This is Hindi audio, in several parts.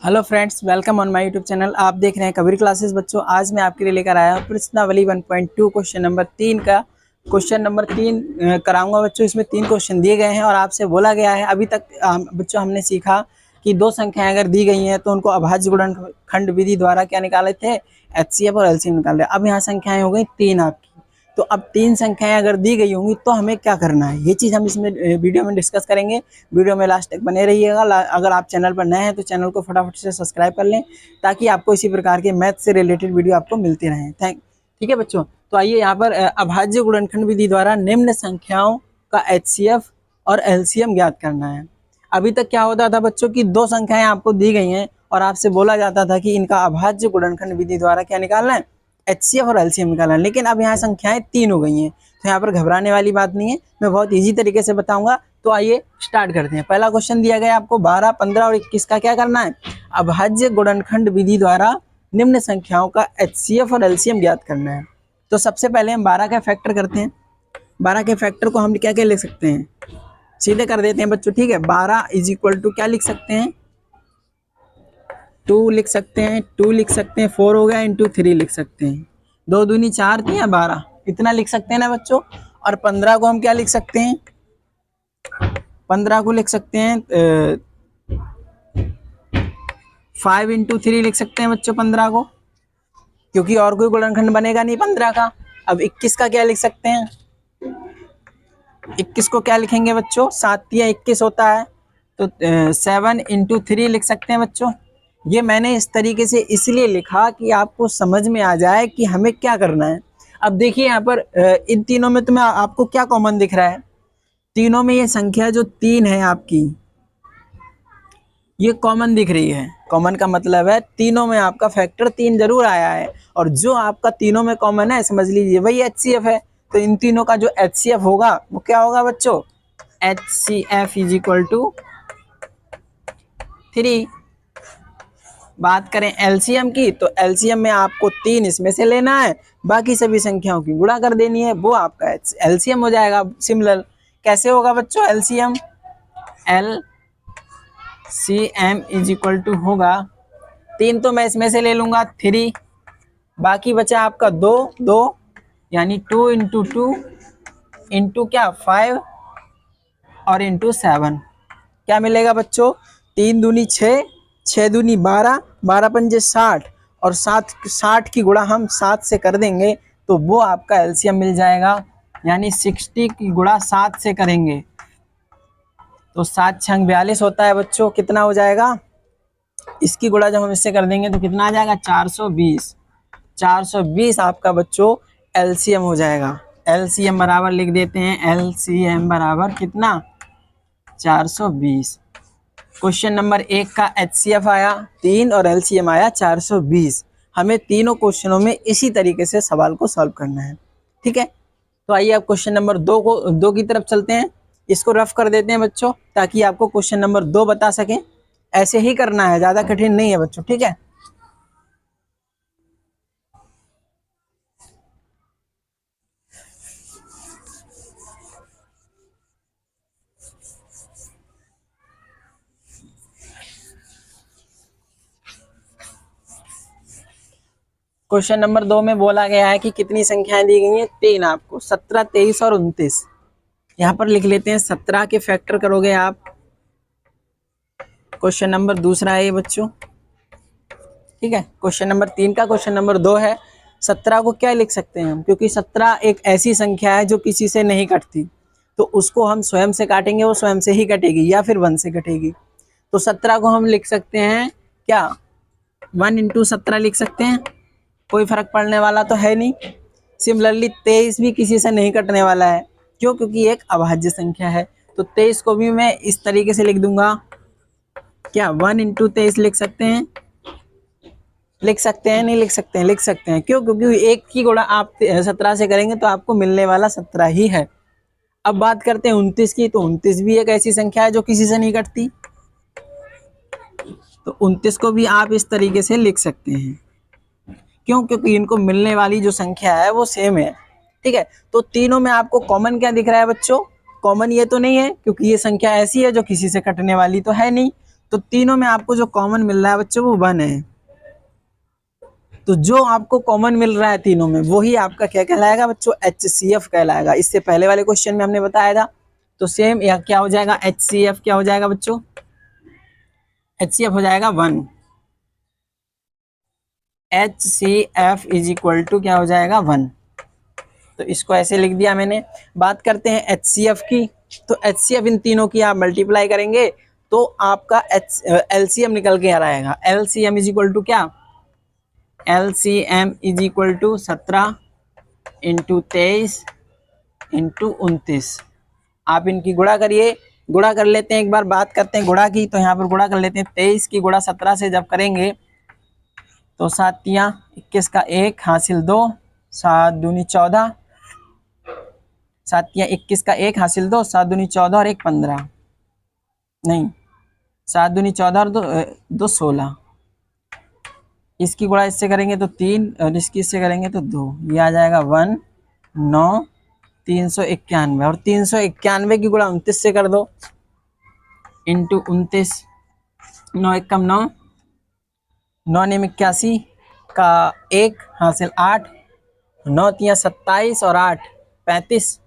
Hello friends, welcome on my YouTube channel. आप देख रहे हैं कबीर क्लासेस। बच्चों, आज मैं आपके लिए लेकर आया हूँ प्रश्नावली 1.2 क्वेश्चन नंबर 3 का क्वेश्चन नंबर 3 कराऊंगा। बच्चों, इसमें 3 क्वेश्चन दिए गए हैं और आपसे बोला गया है अभी तक बच्चों हमने सीखा कि दो संख्याएं अगर दी गई हैं तो उनको अभाज्य गुणनखंड विधि द्वारा क्या निकाले थे, एचसीएफ और एलसीएम निकाले। अब यहाँ संख्याएं हो गई 3 आपकी। तो अब 3 संख्याएं अगर दी गई होंगी तो हमें क्या करना है, ये चीज़ हम इसमें वीडियो में डिस्कस करेंगे। वीडियो में लास्ट तक बने रहिएगा। अगर आप चैनल पर नए हैं तो चैनल को फटाफट से सब्सक्राइब कर लें ताकि आपको इसी प्रकार के मैथ से रिलेटेड वीडियो आपको मिलती रहें। ठीक है बच्चों, तो आइए यहाँ पर अभाज्य गुणनखंड विधि द्वारा निम्न संख्याओं का एचसीएफ और एलसीएम ज्ञात करना है। अभी तक क्या होता था बच्चों की दो संख्याएं आपको दी गई हैं और आपसे बोला जाता था कि इनका अभाज्य गुणनखंड विधि द्वारा क्या निकालना है, एचसीएफ और एलसीएम निकालना है। लेकिन अब यहाँ संख्याएं 3 हो गई हैं, तो यहाँ पर घबराने वाली बात नहीं है, मैं बहुत इजी तरीके से बताऊंगा। तो आइए स्टार्ट करते हैं। पहला क्वेश्चन दिया गया आपको 12, 15 और 21 का क्या करना है, अभाज्य गुणनखंड विधि द्वारा निम्न संख्याओं का एचसीएफ और एलसीएम ज्ञात करना है। तो सबसे पहले हम 12 का फैक्टर करते हैं। 12 के फैक्टर को हम क्या क्या लिख सकते हैं, सीधे कर देते हैं बच्चों। ठीक है, 12 इज इक्वल टू क्या लिख सकते हैं, 2 लिख सकते हैं, 2 लिख सकते हैं, 4 हो गया इंटू 3 लिख सकते हैं। 2 दूनी 4 थी या 12, इतना लिख सकते हैं ना बच्चों। और 15 को हम क्या लिख सकते हैं, 15 को लिख सकते हैं 5 इंटू 3 लिख सकते हैं बच्चों 15 को, क्योंकि और कोई गुणनखंड बनेगा नहीं 15 का। अब 21 का क्या लिख सकते हैं, 21 को क्या लिखेंगे बच्चों, 7 या 21 होता है, तो 7 इंटू 3 लिख सकते हैं बच्चों। ये मैंने इस तरीके से इसलिए लिखा कि आपको समझ में आ जाए कि हमें क्या करना है। अब देखिए यहाँ पर इन तीनों में तुम्हें आपको क्या कॉमन दिख रहा है, तीनों में ये संख्या जो 3 है आपकी, ये कॉमन दिख रही है। कॉमन का मतलब है तीनों में आपका फैक्टर 3 जरूर आया है, और जो आपका तीनों में कॉमन है समझ लीजिए वही एचसीएफ है। तो इन तीनों का जो एचसीएफ होगा वो क्या होगा बच्चों, एचसीएफ इज इक्वल टू 3। बात करें एलसीएम की, तो एलसीएम में आपको 3 इसमें से लेना है, बाकी सभी संख्याओं की गुणा कर देनी है, वो आपका एलसीएम हो जाएगा। सिमिलर कैसे होगा बच्चों LCM, LCM is equal to होगा 3 तो मैं इसमें से ले लूंगा 3, बाकी बचा आपका 2 2 यानी 2 इंटू 2 इंटू क्या 5 और इंटू 7 क्या मिलेगा बच्चों, 3 दूनी 6, 6 दूनी 12, 12 पंजे 60 और 60 की गुणा हम 7 से कर देंगे तो वो आपका एलसीएम मिल जाएगा। यानी 60 की गुणा 7 से करेंगे तो 7 छंग 42 होता है बच्चों। कितना हो जाएगा, इसकी गुणा जब हम इससे कर देंगे तो कितना आ जाएगा, 420। 420 आपका बच्चों एलसीएम हो जाएगा। एलसीएम बराबर लिख देते हैं, एलसीएम बराबर कितना, 420। क्वेश्चन नंबर 1 का एचसीएफ आया 3 और एलसीएम आया 420। हमें तीनों क्वेश्चनों में इसी तरीके से सवाल को सॉल्व करना है। ठीक है, तो आइए अब क्वेश्चन नंबर 2 की तरफ चलते हैं। इसको रफ कर देते हैं बच्चों ताकि आपको क्वेश्चन नंबर 2 बता सकें। ऐसे ही करना है, ज्यादा कठिन नहीं है बच्चों। ठीक है, क्वेश्चन नंबर 2 में बोला गया है कि कितनी संख्याएं दी गई हैं, 3 आपको, 17, 23 और 29। यहाँ पर लिख लेते हैं 17 के फैक्टर करोगे आप। क्वेश्चन नंबर 2 है ये बच्चों। ठीक है, क्वेश्चन नंबर 3 का क्वेश्चन नंबर 2 है। 17 को क्या लिख सकते हैं हम, क्योंकि 17 एक ऐसी संख्या है जो किसी से नहीं कटती, तो उसको हम स्वयं से काटेंगे, वो स्वयं से ही कटेगी या फिर 1 से कटेगी। तो 17 को हम लिख सकते हैं क्या, 1 इंटू 17 लिख सकते हैं, कोई फर्क पड़ने वाला तो है नहीं। सिमिलरली 23 भी किसी से नहीं कटने वाला है, क्यों, क्योंकि एक अभाज्य संख्या है। तो 23 को भी मैं इस तरीके से लिख दूंगा, क्या 1 इंटू 23 लिख सकते हैं, लिख सकते हैं, नहीं लिख सकते हैं, लिख सकते हैं। क्यों, क्योंकि एक की गुणा आप 17 से करेंगे तो आपको मिलने वाला 17 ही है। अब बात करते हैं 29 की, तो 29 भी एक ऐसी संख्या है जो किसी से नहीं कटती, तो 29 को भी आप इस तरीके से लिख सकते हैं। क्यों, क्योंकि इनको मिलने वाली जो संख्या है वो सेम है। ठीक है, तो तीनों में आपको कॉमन क्या दिख रहा है बच्चों, कॉमन ये तो नहीं है क्योंकि ये संख्या ऐसी है जो किसी से कटने वाली तो है नहीं, तो तीनों में आपको जो कॉमन मिल रहा है बच्चों वो 1 है। तो जो आपको कॉमन मिल रहा है तीनों में वही आपका क्या कहलाएगा बच्चों, HCF कहलाएगा। इससे पहले वाले क्वेश्चन में हमने बताया था। तो सेम या क्या हो जाएगा, HCF क्या हो जाएगा बच्चों, HCF हो जाएगा 1। HCF इज इक्वल टू क्या हो जाएगा 1। तो इसको ऐसे लिख दिया मैंने। बात करते हैं HCF की। तो HCF इन तीनों की आप मल्टीप्लाई करेंगे तो आपका LCM निकल के आ रहेगा। LCM इज इक्वल टू क्या, LCM is equal to 17 into 23 into 29। आप इनकी गुणा करिए, गुणा कर लेते हैं। एक बार बात करते हैं गुणा की, तो यहाँ पर गुणा कर लेते हैं। 23 की गुणा 17 से जब करेंगे तो 7 तियां 21 का 1 हासिल 2, 7 दूनी 14, 7 तियां 21 का 1 हासिल 2, 7 दूनी 14 और 1 15, नहीं 7 दूनी 14 और 2 16। इसकी गुणा इससे करेंगे तो 3 और इसकी इससे करेंगे तो 2। ये आ जाएगा 1 9 391 और 391 की गुणा 29 से कर दो इंटू 29। 9 एकम 9, 9 नेम 81 का 1 हासिल 8, 9 तियां 27 और 8 35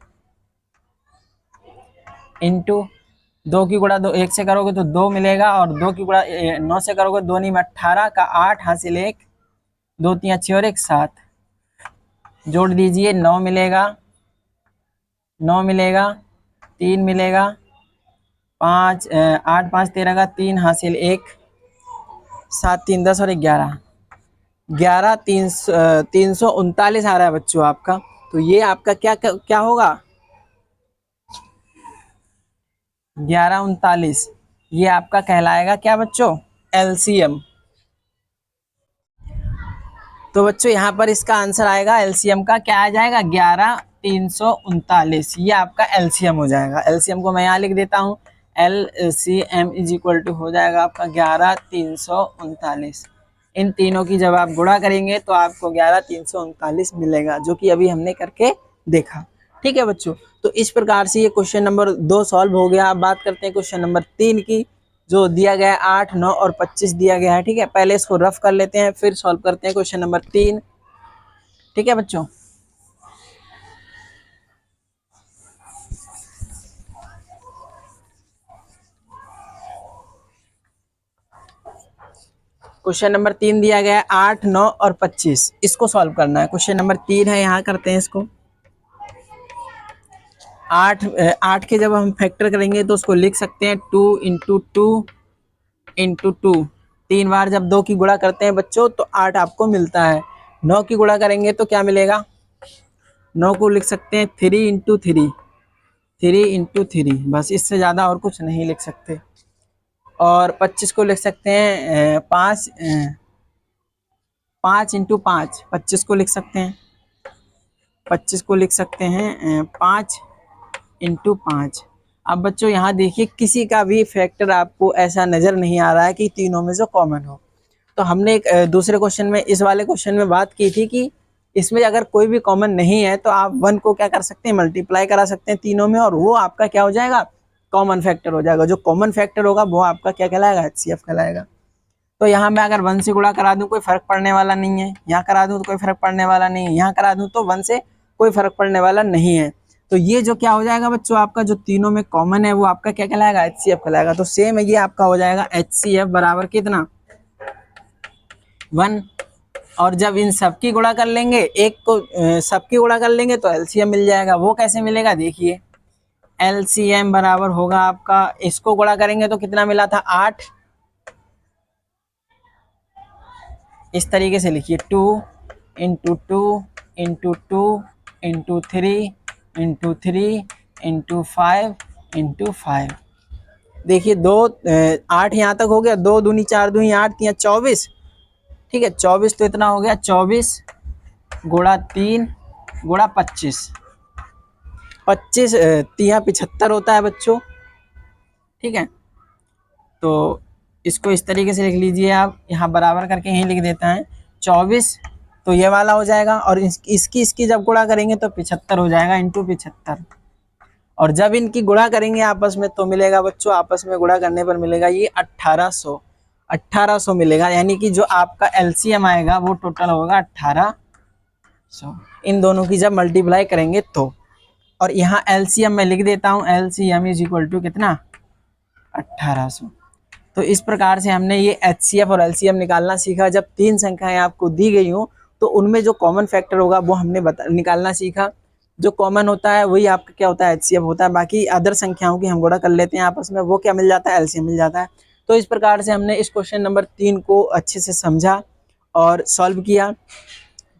इंटू 2 की गुणा 2 1 से करोगे तो 2 मिलेगा और 2 की गुणा 9 से करोगे 2 नीम 18 का 8 हासिल 1, 2 तियां 6 और 1 7। जोड़ दीजिए 9 मिलेगा, 9 मिलेगा, 3 मिलेगा, 5 8 5 13 का 3 हासिल 1, 7 3 10 और 11 11 339 आ रहा है बच्चों आपका। तो ये आपका क्या क्या होगा 11 39, ये आपका कहलाएगा क्या बच्चों, LCM। तो बच्चों यहाँ पर इसका आंसर आएगा LCM का क्या आ जाएगा 11 339। ये आपका LCM हो जाएगा। LCM को मैं यहाँ लिख देता हूँ, LCM इज इक्वल टू हो जाएगा आपका 11 339। इन तीनों की जब आप गुणा करेंगे तो आपको 11 339 मिलेगा, जो कि अभी हमने करके देखा। ठीक है बच्चों, तो इस प्रकार से ये क्वेश्चन नंबर 2 सॉल्व हो गया। अब बात करते हैं क्वेश्चन नंबर 3 की, जो दिया गया है 8 9 और 25 दिया गया है। ठीक है, पहले इसको रफ कर लेते हैं फिर सॉल्व करते हैं क्वेश्चन नंबर 3। ठीक है बच्चों, क्वेश्चन नंबर 3 दिया गया है 8 9 और 25, इसको सॉल्व करना है। क्वेश्चन नंबर 3 है, यहाँ करते हैं इसको। 8 के जब हम फैक्टर करेंगे तो उसको लिख सकते हैं 2 इंटू 2 इंटू 2। 3 बार जब 2 की गुणा करते हैं बच्चों तो 8 आपको मिलता है। 9 की गुणा करेंगे तो क्या मिलेगा, 9 को लिख सकते हैं 3 इंटू 3, 3 इंटू 3, बस इससे ज़्यादा और कुछ नहीं लिख सकते। और 25 को लिख सकते हैं 5 इंटू 5, 25 को लिख सकते हैं, 25 को लिख सकते हैं 5 इंटू 5। अब बच्चों यहाँ देखिए किसी का भी फैक्टर आपको ऐसा नज़र नहीं आ रहा है कि तीनों में जो कॉमन हो। तो हमने एक दूसरे क्वेश्चन में, इस वाले क्वेश्चन में बात की थी कि इसमें अगर कोई भी कॉमन नहीं है तो आप 1 को क्या कर सकते हैं, मल्टीप्लाई करा सकते हैं तीनों में, और वो आपका क्या हो जाएगा, कॉमन फैक्टर हो जाएगा। जो कॉमन फैक्टर होगा वो आपका क्या कहलाएगा, HCF कहलाएगा। तो यहाँ मैं अगर 1 से गुणा करा दूँ कोई फर्क पड़ने वाला नहीं है, यहाँ करा दूँ तो कोई फर्क पड़ने वाला नहीं है, यहाँ करा दूँ तो 1 से कोई फर्क पड़ने वाला नहीं है। तो ये जो क्या हो जाएगा बच्चों, आपका जो तीनों में कॉमन है वो आपका क्या कहलाएगा, HCF कहलाएगा। तो सेम है, ये आपका हो जाएगा HCF बराबर कितना, 1। और जब इन सबकी गुणा कर लेंगे, एक को सबकी गुणा कर लेंगे तो LCM मिल जाएगा। वो कैसे मिलेगा देखिए, LCM बराबर होगा आपका, इसको गुणा करेंगे तो कितना मिला था 8, इस तरीके से लिखिए 2 into 2 into 2 into 3 into 3 into 5 into 5। देखिए 2 8 यहाँ तक हो गया, 2 दूनी 4 दूनी 8 तियां 24। ठीक है, 24 तो इतना हो गया 24 गुणा 3 गुणा 25, 25 तियां 75 होता है बच्चों। ठीक है, तो इसको इस तरीके से लिख लीजिए आप, यहाँ बराबर करके यहीं लिख देता है 24, तो ये वाला हो जाएगा। और इसकी जब गुणा करेंगे तो 75 हो जाएगा इंटू 75। और जब इनकी गुणा करेंगे आपस में तो मिलेगा बच्चों, आपस में गुणा करने पर मिलेगा ये 1800 मिलेगा। यानी कि जो आपका एलसीएम आएगा वो टोटल होगा 1800, इन दोनों की जब मल्टीप्लाई करेंगे तो। और यहाँ एलसीएम मैं लिख देता हूँ, एलसीएम इज इक्वल टू कितना, 1800। तो इस प्रकार से हमने ये एचसीएफ और एलसीएम निकालना सीखा। जब तीन संख्याएं आपको दी गई हो तो उनमें जो कॉमन फैक्टर होगा वो हमने निकालना सीखा। जो कॉमन होता है वही आपका क्या होता है, एचसीएफ होता है। बाकी अदर संख्याओं की हम गुणा कर लेते हैं आपस में, वो क्या मिल जाता है, एलसीएम मिल जाता है। तो इस प्रकार से हमने इस क्वेश्चन नंबर 3 को अच्छे से समझा और सॉल्व किया।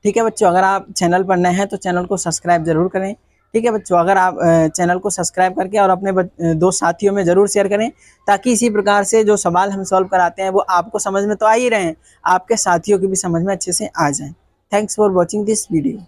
ठीक है बच्चों, अगर आप चैनल पर नए हैं तो चैनल को सब्सक्राइब जरूर करें। ठीक है बच्चों, अगर आप चैनल को सब्सक्राइब करके और अपने दो साथियों में जरूर शेयर करें, ताकि इसी प्रकार से जो सवाल हम सॉल्व कराते हैं वो आपको समझ में तो आ ही रहे हैं, आपके साथियों की भी समझ में अच्छे से आ जाए। Thanks for watching this video.